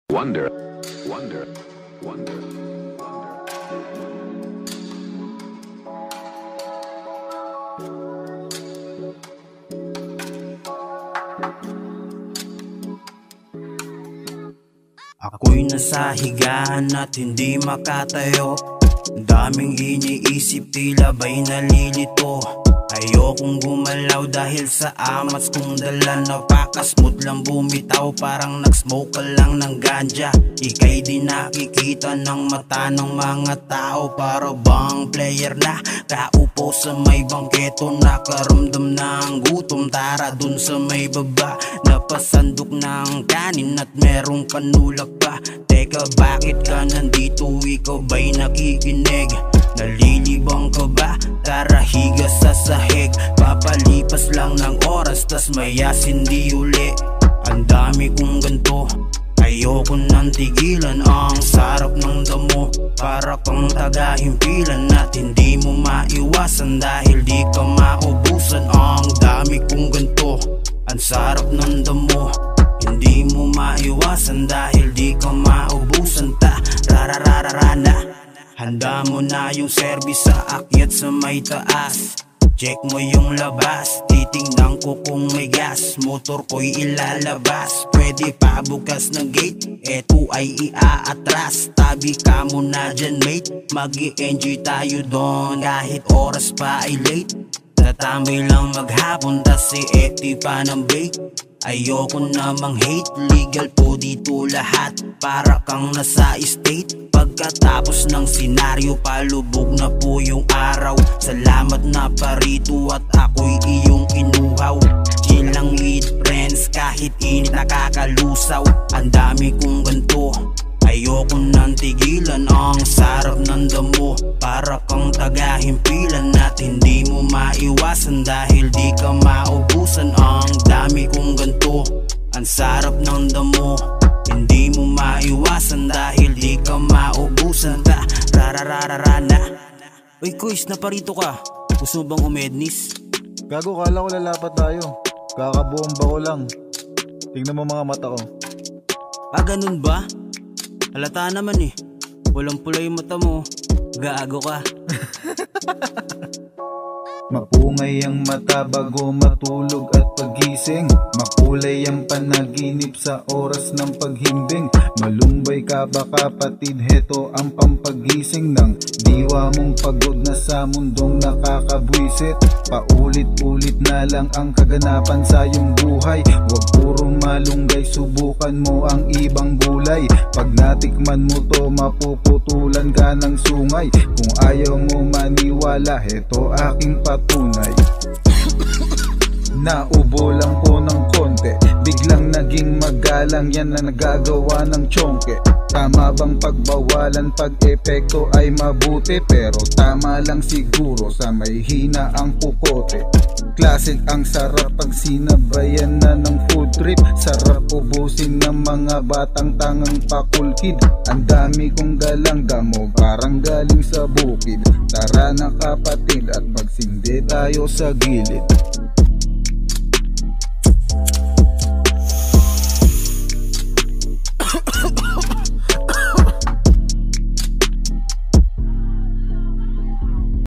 Wonder, wonder, wonder. Ako'y nasa higaan at hindi makatayo. Daming iniisip, tila ba'y nalilito. Ayokong gumalaw dahil sa amats kong dala. Napaka-smooth lang bumitaw, parang nag-smoke ka lang ng ganja. Ika'y di nakikita ng mata ng mga tao. Para bang player na kaupo sa may bangketo, nakaramdam ng gutom. Tara dun sa may baba, napasandok ng kanin at merong panulak pa. Teka, bakit ka nandito? Ikaw ba'y nakikinig? Nalilibang ka ba? Tara, higa sa sahig. Papalipas lang ng oras, tas mayas hindi uli. Ang dami kong ganto, ayoko nang tigilan. Ang sarap ng damo, para kang tagahimpilan at hindi mo maiwasan dahil di ka maubusan. Ang dami kong ganto, ang sarap ng damo, hindi mo maiwasan dahil di ka maubusan. Rarararana, handa mo na yung service sa akyat sa may taas. Check mo yung labas, titingnan ko kung may gas. Motor ko'y ilalabas, pwede pa bukas ng gate. Eto ay iaatras, tabi ka muna dyan mate. Mag-i-enjoy tayo doon kahit oras pa ay late. Tatambay lang maghapon, tas si Eti pa ng bake. Ayoko namang hate, legal po dito lahat. Para kang nasa estate, pagkatapos ng senaryo, palubog na po yung araw. Salamat na parito at ako'y iyong inuhaw. Chill lang with friends, kahit init nakakalusaw. Ang dami kong ganto, ayoko nang tigilan. Ang sarap ng damo, para kang tagahimpilan at hindi mo maiwasan dahil di ka maubusan. Ang dami kong ganto, ang sarap ng damo, hindi mo maiwasan dahil di ka maubusan. Rarararana. Uy Kuis, naparito ka. Gusto mo bang umednis? Gago, kala ko lalapat tayo. Kakabomba ko lang. Tingnan mo mga mata ko. Ah, ganun ba? Halata naman eh. Walang pula yung mata mo. Gago ka. Mapungay ang mata bago matulog at pagising. Makulay ang panaginip sa oras ng paghimbing. Malumbay ka ba kapatid? Heto ang pampagising ng diwa mong pagod na sa mundong nakakabwisit. Paulit-ulit na lang ang kaganapan sa iyong buhay. Huwag puro malunggay, subukan mo ang ibang gulay. Pag natikman mo to, mapuputulan ka ng sungay. Kung ayaw mo maniwala, heto aking patunay. Naubo lang po ng konti, biglang naging magalang, yan na nagagawa ng tiyongke. Tama bang pagbawalan pag epekto ay mabuti? Pero tama lang siguro sa may hina ang pukote. Classic ang sarap pag sinabayan na ng food trip. Sarap ubusin ng mga batang tangang pakulkid. Ang dami kong galang damo, parang galing sa bukid. Tara na kapatid at magsindi tayo sa gilid.